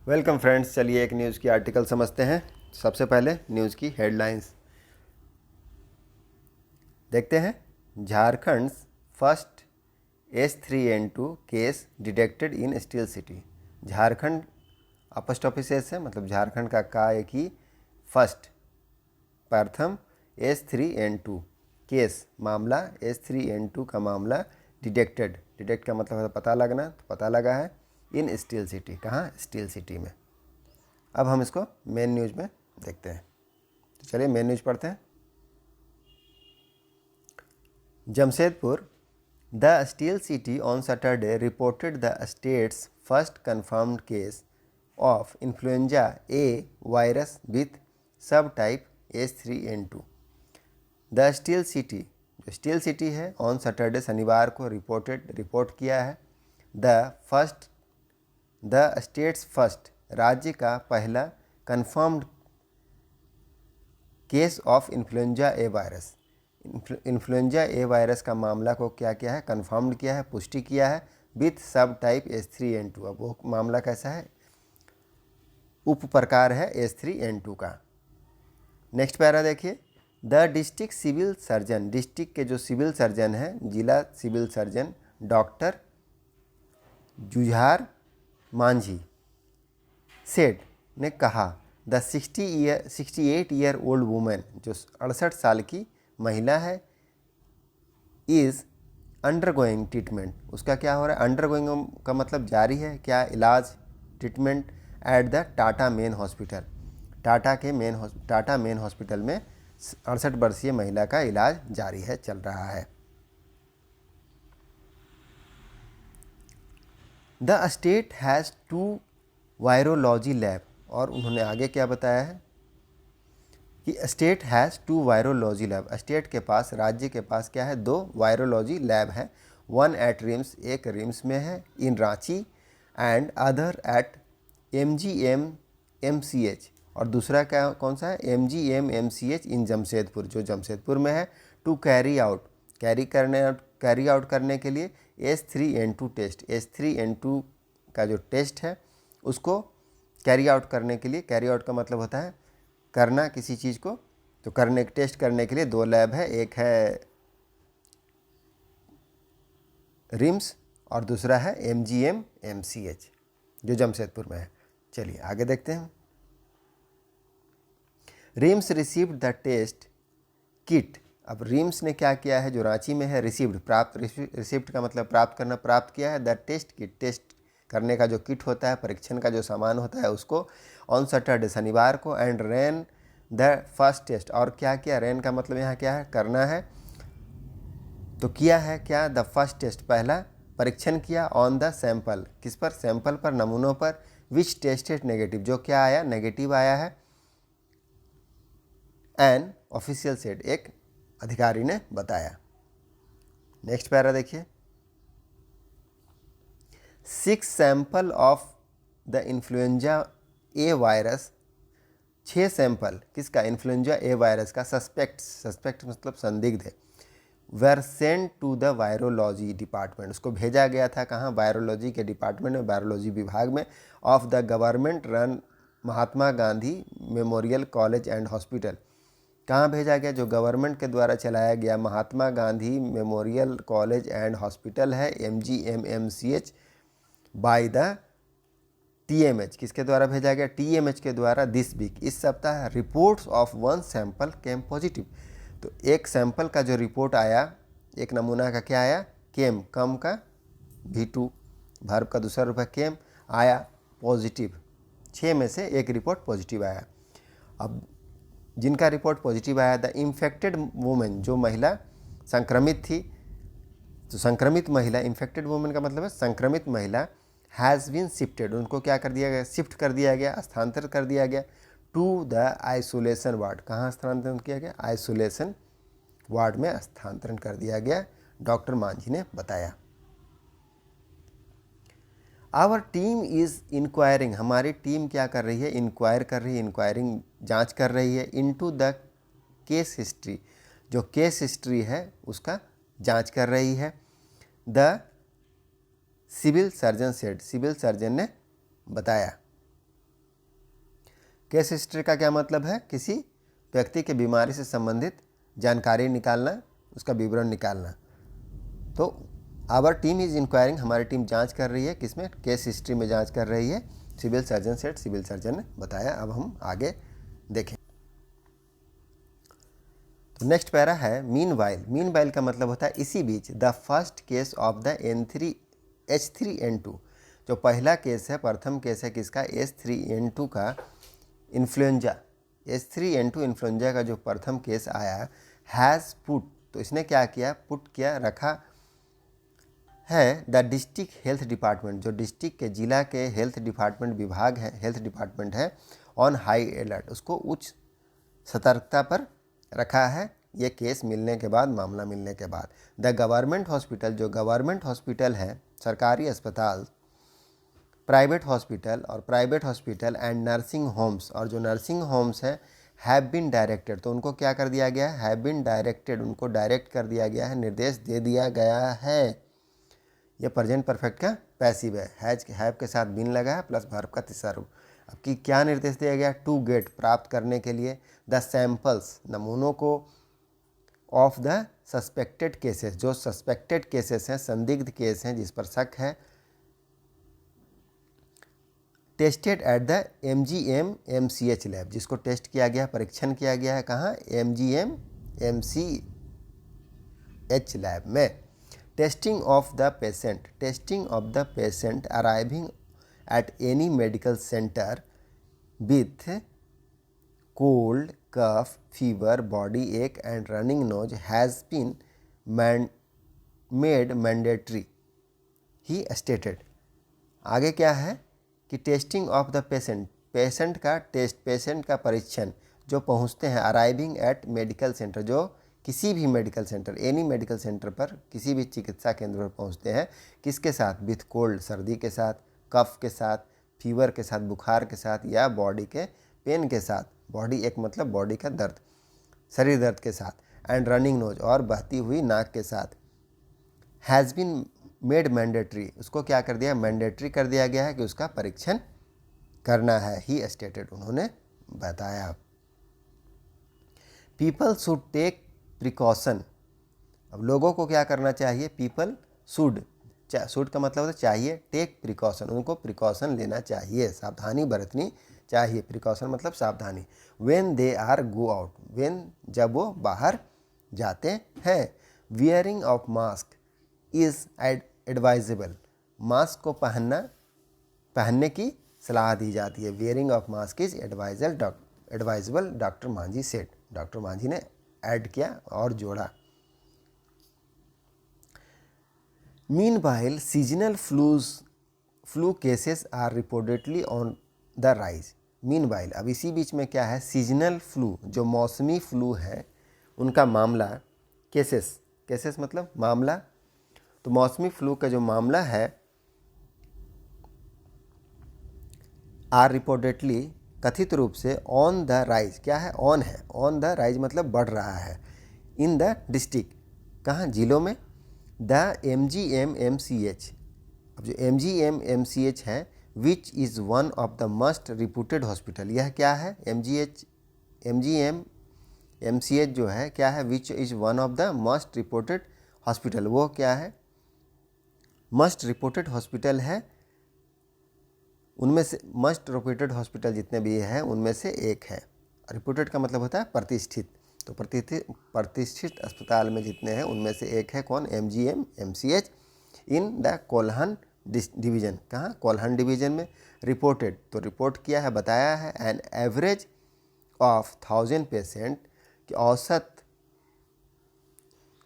Welcome friends, चलिए एक news की आर्टिकल समझते हैं। सबसे पहले न्यूज़ की हेडलाइंस देखते हैं। Jharkhand first H3N2 case detected in steel city. Jharkhand अपस्टॉफिस है, मतलब झारखंड का एक ही फर्स्ट प्रथम H3N2 केस मामला H3N2 का मामला डिटेक्ट का मतलब है पता लगना, तो पता लगा है इन स्टील सिटी। कहाँ? स्टील सिटी में। अब हम इसको मेन न्यूज़ में देखते हैं, तो चलिए मेन न्यूज़ पढ़ते हैं। Jamshedpur, the steel city on Saturday reported the state's first confirmed case of influenza A virus with subtype H3N2। The steel city, जो स्टील सिटी है, ऑन सैटरडे शनिवार को रिपोर्ट किया है द स्टेट्स फर्स्ट, राज्य का पहला confirmed case of influenza A virus. Influenza A virus का मामला को क्या किया है? कन्फर्म्ड किया है, पुष्टि किया है विथ सब टाइप H3N2। अब वो मामला कैसा है? उप प्रकार है H3N2 का। नेक्स्ट पैरा देखिए। The district civil surgeon, district के जो सिविल सर्जन हैं, जिला civil surgeon doctor Jujhar Manjhi said ने कहा द 68 ईयर ओल्ड वुमेन, जो 68 साल की महिला है, इज़ अंडरगोइंग ट्रीटमेंट। उसका क्या हो रहा है? अंडरगोइंग का मतलब जारी है, क्या? इलाज, treatment at the Tata main hospital. Tata main hospital में 68 वर्षीय महिला का इलाज जारी है, चल रहा है। The state has 2 virology lab, और उन्होंने आगे क्या बताया है कि state has 2 virology lab. State के पास, राज्य के पास क्या है? 2 वायरोलॉजी लैब है। 1 एट रिम्स, एक रिम्स में है in Ranchi, and other at MGM MCH, और दूसरा क्या कौन सा है? MGM MCH इन जमशेदपुर, जो जमशेदपुर में है। टू कैरी आउट करने के लिए H3N2 टेस्ट, H3N2 का जो टेस्ट है उसको कैरी आउट करने के लिए, कैरी आउट का मतलब होता है करना किसी चीज़ को, तो टेस्ट करने के लिए 2 लैब है, एक है रिम्स और दूसरा है MGM MCH जो जमशेदपुर में है। चलिए आगे देखते हैं। RIMS received the test kit. अब रिम्स ने क्या किया है? जो रांची में है, रिसीव्ड प्राप्त, रिसीव्ड का मतलब प्राप्त करना, प्राप्त किया है द टेस्ट किट, टेस्ट करने का जो किट होता है, परीक्षण का जो सामान होता है उसको, ऑन सैटरडे शनिवार को, and ran the first test. और क्या किया? रैन का मतलब यहाँ क्या है? करना है, तो किया है क्या? द फर्स्ट टेस्ट, पहला परीक्षण किया, ऑन द सैंपल, किस पर? सैंपल पर, नमूनों पर, विच टेस्टेड नेगेटिव, जो क्या आया? नेगेटिव आया है। एन ऑफिशियल सेड, एक अधिकारी ने बताया। नेक्स्ट पैरा देखिए। 6 sample of the influenza A virus, 6 sample किसका? इन्फ्लुएंजा ए वायरस का, सस्पेक्ट मतलब संदिग्ध है, were sent to the virology department, उसको भेजा गया था कहाँ? वायरोलॉजी के डिपार्टमेंट में, वायरोलॉजी विभाग में, of the government run Mahatma Gandhi memorial college and hospital. कहाँ भेजा गया? जो गवर्नमेंट के द्वारा चलाया गया Mahatma Gandhi memorial college and hospital है, MGM MCH, by the TMH, किसके द्वारा भेजा गया? TMH के द्वारा। दिस वीक, इस सप्ताह, reports of 1 sample came positive, तो एक सैंपल का जो रिपोर्ट आया, एक नमूना का क्या आया? केम, कम का V2 वर्ब का दूसरा रूप है केम, आया पॉजिटिव। 6 में से एक रिपोर्ट पॉजिटिव आया। अब जिनका रिपोर्ट पॉजिटिव आया, द इन्फेक्टेड वुमेन, जो महिला संक्रमित थी, तो संक्रमित महिला, इन्फेक्टेड वुमेन का मतलब है संक्रमित महिला, हैज़ बीन शिफ्टेड, उनको क्या कर दिया गया? शिफ्ट कर दिया गया, स्थानांतरित कर दिया गया, टू द आइसोलेशन वार्ड। कहाँ स्थानांतरण किया गया? आइसोलेशन वार्ड में स्थानांतरण कर दिया गया, डॉक्टर मांझी ने बताया। आवर टीम इज़ इंक्वायरिंग, हमारी टीम क्या कर रही है? इंक्वायर कर रही है, इंक्वायरिंग जांच कर रही है, इनटू द केस हिस्ट्री, जो केस हिस्ट्री है उसका जांच कर रही है। The civil surgeon said, civil surgeon ने बताया। केस हिस्ट्री का क्या मतलब है? किसी व्यक्ति के बीमारी से संबंधित जानकारी निकालना, उसका विवरण निकालना। तो आवर टीम इज़ इंक्वायरिंग, हमारी टीम जांच कर रही है, किसमें? केस हिस्ट्री में जांच कर रही है। Civil surgeon said, civil surgeon ने बताया। अब हम आगे देखें। तो नेक्स्ट पैरा है मीन वाइल। मीन वाइल का मतलब होता है इसी बीच। The first case of the H3N2, जो पहला केस है, प्रथम केस है किसका? H3N2 का, इन्फ्लुएंजा। H3N2 इन्फ्लुएंजा का जो प्रथम केस आया, हैज़ पुट, तो इसने क्या किया? पुट किया, रखा है द डिस्ट्रिक्ट हेल्थ डिपार्टमेंट, जो डिस्ट्रिक्ट के, जिला के हेल्थ डिपार्टमेंट विभाग है, हेल्थ डिपार्टमेंट है, ऑन हाई अलर्ट, उसको उच्च सतर्कता पर रखा है। ये केस मिलने के बाद, मामला मिलने के बाद। द गवर्नमेंट हॉस्पिटल, जो गवर्नमेंट हॉस्पिटल है, सरकारी अस्पताल, private hospital and nursing homes, और जो नर्सिंग होम्स है, हैव बीन डायरेक्टेड, तो उनको क्या कर दिया गया है? हैव बीन डायरेक्टेड, उनको डायरेक्ट कर दिया गया है, निर्देश दे दिया गया है। यह प्रेजेंट परफेक्ट का पैसिव है। हैव के साथ बीन लगा है प्लस वर्ब का तीसरा रूप। अब कि क्या निर्देश दिया गया? टू गेट, प्राप्त करने के लिए, द सैंपल्स, नमूनों को, ऑफ द सस्पेक्टेड केसेस, जो सस्पेक्टेड केसेस हैं, संदिग्ध केस हैं, जिस पर शक है, tested at the MGM MCH lab, जिसको टेस्ट किया गया, परीक्षण किया गया है कहाँ? MGM MCH लैब में। Testing of the patient arriving at any medical centre with cold, cough, fever, body ache and running nose has been made mandatory, he stated. आगे क्या है कि टेस्टिंग ऑफ द पेशेंट का test, patient का परीक्षण, जो पहुंचते हैं, अराइविंग एट मेडिकल सेंटर, जो किसी भी medical centre, any medical centre पर, किसी भी चिकित्सा केंद्र पर पहुंचते हैं, किसके साथ? विथ कोल्ड, सर्दी के साथ, कफ के साथ, फीवर के साथ, बुखार के साथ, या बॉडी के पेन के साथ, बॉडी एक मतलब बॉडी का दर्द, शरीर दर्द के साथ, एंड रनिंग नोज, और बहती हुई नाक के साथ, हैज़ बीन मेड मैंडेटरी, उसको क्या कर दिया? मैंडेटरी कर दिया गया है कि उसका परीक्षण करना है, ही स्टेटेड, उन्होंने बताया। पीपल शुड टेक प्रिकॉशन, अब लोगों को क्या करना चाहिए? पीपल शुड का मतलब होता है चाहिए, टेक प्रिकॉशन, उनको प्रिकॉशन लेना चाहिए, सावधानी बरतनी चाहिए। प्रिकॉशन मतलब सावधानी। When they are go out, when जब वो बाहर जाते हैं। Wearing of mask is advisable, mask को पहनने की सलाह दी जाती है। Wearing of mask is advisable, doctor Manjhi said, doctor Manjhi ने ऐड किया और जोड़ा। Meanwhile seasonal flu cases are reportedly on the rise. Meanwhile, अब इसी बीच में क्या है? सीजनल फ्लू, जो मौसमी फ्लू है, उनका मामला, केसेस मतलब मामला, तो मौसमी फ्लू का जो मामला है, आर रिपोर्टेडली, कथित रूप से, ऑन द राइज, क्या है? ऑन है, ऑन द राइज मतलब बढ़ रहा है, इन द डिस्ट्रिक्ट, कहाँ? जिलों में, द MGM MCH, अब जो MGM MCH है, which is one of the most reputed hospital, यह क्या है? MGM MCH जो है क्या है? Which is one of the most reported hospital, वो क्या है? मस्ट रिपोर्टेड हॉस्पिटल है, उनमें से मस्ट रिपोर्टेड हॉस्पिटल जितने भी हैं उनमें से एक है। रिपोर्टेड का मतलब होता है प्रतिष्ठित, तो प्रतिष्ठित अस्पताल में जितने हैं उनमें से एक है कौन? MGM MCH in the Kolhan division, कहाँ? कोल्हान डिवीज़न में। रिपोर्टेड, तो रिपोर्ट किया है, बताया है। एन एवरेज ऑफ 1000 पेशेंट, कि औसत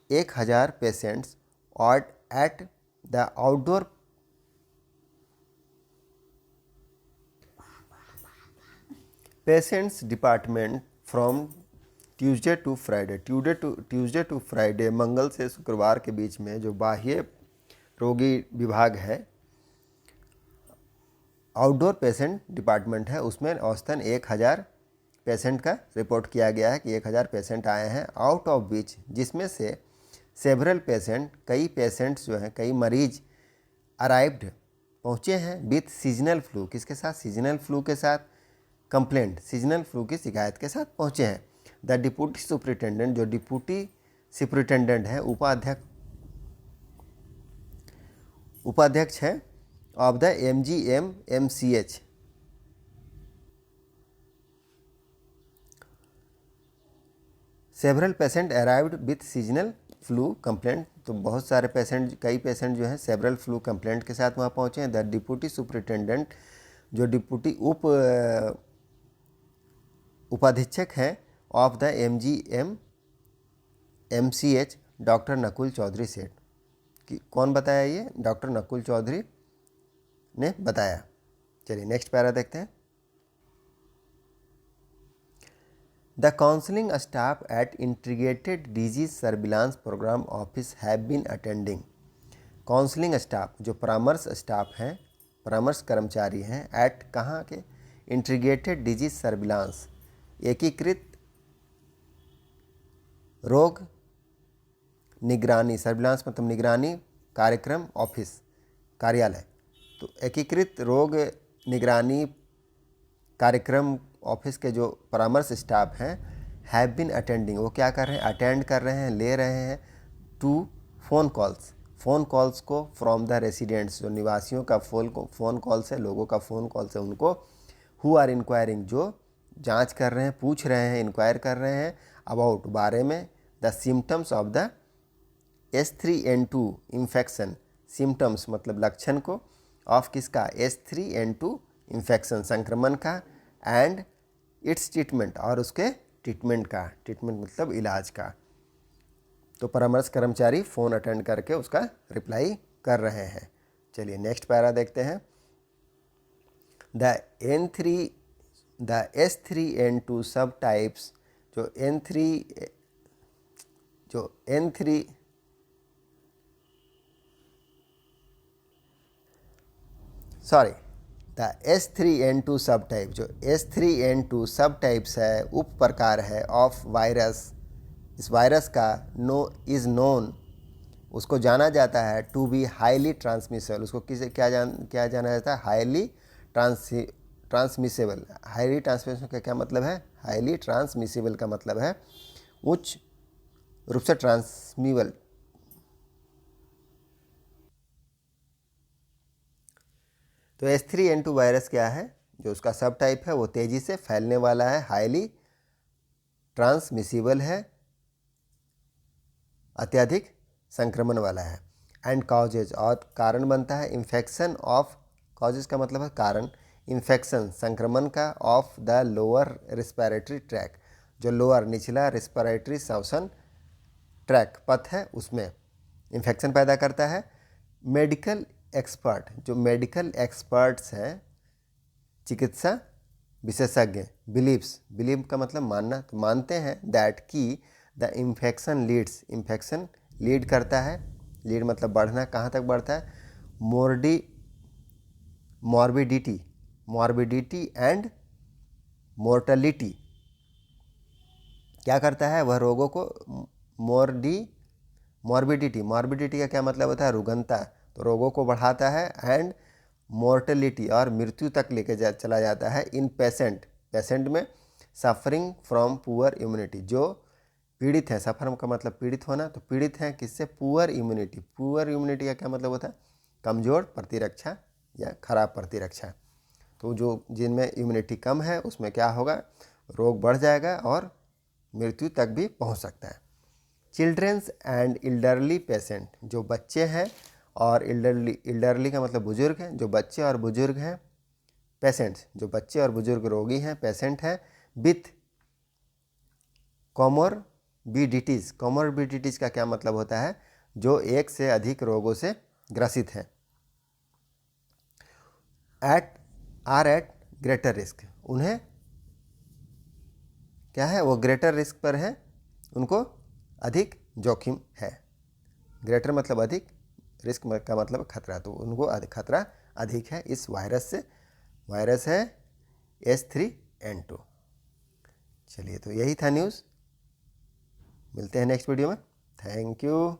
1000 पेशेंट्स और at the outdoor patients department from Tuesday to Friday, मंगल से शुक्रवार के बीच में, जो बाह्य रोगी विभाग है, आउटडोर पेशेंट डिपार्टमेंट है, उसमें औसतन 1000 पेशेंट का रिपोर्ट किया गया है कि 1000 पेशेंट आए हैं। आउट ऑफ विच, जिसमें से सेवरल पेशेंट, कई पेशेंट्स जो हैं, कई मरीज अराइव्ड, पहुँचे हैं, विथ सीजनल फ्लू, किसके साथ? सीजनल फ्लू के साथ, कंप्लेंट, सीजनल फ्लू की शिकायत के साथ पहुंचे हैं। द डिप्टी सुपरिटेंडेंट, जो डिप्टी सुपरिटेंडेंट है, उपाध्यक्ष है of the MGMMCH, several patient arrived with seasonal flu complaint. तो बहुत सारे पेशेंट, कई पेशेंट जो हैं सेवरल फ्लू कंप्लेंट के साथ वहाँ पहुँचे हैं। द डिप्टी सुपरिटेंडेंट, जो डिप्टी उपाधीक्षक हैं of the MGMMCH, doctor Nakul Chaudhary said. कि कौन बताया ये? डॉक्टर नकुल चौधरी ने बताया। चलिए नेक्स्ट पैरा देखते हैं। The counselling staff at integrated disease surveillance programme office have been attending. Counselling staff, जो परामर्श स्टाफ हैं, परामर्श कर्मचारी हैं, एट कहाँ के? इंटीग्रेटेड डिजीज सर्विलांस, एकीकृत रोग निगरानी, सर्विलांस मतलब निगरानी कार्यक्रम, ऑफिस कार्यालय। तो एकीकृत रोग निगरानी कार्यक्रम ऑफिस के जो परामर्श स्टाफ हैं, हैव बीन अटेंडिंग, वो क्या कर रहे हैं? अटेंड कर रहे हैं, ले रहे हैं, टू फ़ोन कॉल्स को फ्रॉम द रेसिडेंट्स, जो निवासियों का फ़ोन कॉल्स है, लोगों का फ़ोन कॉल्स है उनको, हु आर इंक्वायरिंग, जो जांच कर रहे हैं, पूछ रहे हैं, इंक्वायर कर रहे हैं, अबाउट, बारे में, the symptoms of the H3N2 infection, symptoms मतलब लक्षण को, ऑफ किसका? H3N2 इन्फेक्शन, संक्रमण का, एंड इट्स ट्रीटमेंट, और उसके ट्रीटमेंट का, ट्रीटमेंट मतलब इलाज का। तो परामर्श कर्मचारी फ़ोन अटेंड करके उसका रिप्लाई कर रहे हैं। चलिए नेक्स्ट पैरा देखते हैं। द H3N2 सब टाइप्स, जो द H3N2 सब टाइप, जो H3N2 सब टाइप्स है, उप प्रकार है, ऑफ वायरस, इस वायरस का, इज़ नोन, उसको जाना जाता है, टू बी हाईली ट्रांसमिसेबल, उसको क्या जाना जाता है? Highly transmissible. हाईली ट्रांसमिसेबल का क्या मतलब है? हाईली ट्रांसमिसेबल का मतलब है उच्च रूप से ट्रांसमिबल। तो H3N2 वायरस क्या है? जो उसका सब टाइप है, वो तेज़ी से फैलने वाला है, हाईली ट्रांसमिसिबल है, अत्यधिक संक्रमण वाला है, एंड कॉजेज, और कारण बनता है, इन्फेक्शन ऑफ, कॉजेज का मतलब है कारण, इन्फेक्शन संक्रमण का, of the lower respiratory tract, जो लोअर निचला रेस्पिरेटरी श्वसन ट्रैक पथ है, उसमें इन्फेक्शन पैदा करता है। मेडिकल एक्सपर्ट, जो मेडिकल एक्सपर्ट्स हैं, चिकित्सा विशेषज्ञ, बिलीव का मतलब मानना, तो मानते हैं, दैट की the infection leads, infection lead करता है, लीड मतलब बढ़ना, कहाँ तक बढ़ता है? मॉर्बिडिटी एंड मोर्टलिटी, क्या करता है? वह रोगों को, मॉर्बिडिटी का क्या मतलब होता है? रुग्णता, तो रोगों को बढ़ाता है, एंड मोर्टेलिटी, और मृत्यु तक लेके चला जाता है, इन पेशेंट में, सफरिंग फ्रॉम पुअर इम्यूनिटी, जो पीड़ित है, सफर का मतलब पीड़ित होना, तो पीड़ित है किससे? पुअर इम्यूनिटी का क्या मतलब होता है? कमज़ोर प्रतिरक्षा या खराब प्रतिरक्षा। तो जो जिनमें इम्यूनिटी कम है, उसमें क्या होगा? रोग बढ़ जाएगा और मृत्यु तक भी पहुंच सकता है। चिल्ड्रेंस एंड इल्डरली पेशेंट, जो बच्चे हैं, और इल्डरली का मतलब बुजुर्ग हैं, जो बच्चे और बुजुर्ग हैं, पेशेंट्स, जो बच्चे और बुजुर्ग रोगी हैं, पेशेंट हैं, विथ कॉमोरबिडिटीज़ का क्या मतलब होता है? जो एक से अधिक रोगों से ग्रसित हैं, एट ग्रेटर रिस्क, उन्हें क्या है? वो ग्रेटर रिस्क पर है, उनको अधिक जोखिम है। ग्रेटर मतलब अधिक, रिस्क का मतलब खतरा, तो उनको खतरा अधिक है इस वायरस से। वायरस है H3N2। चलिए, तो यही था न्यूज़। मिलते हैं नेक्स्ट वीडियो में। Thank you.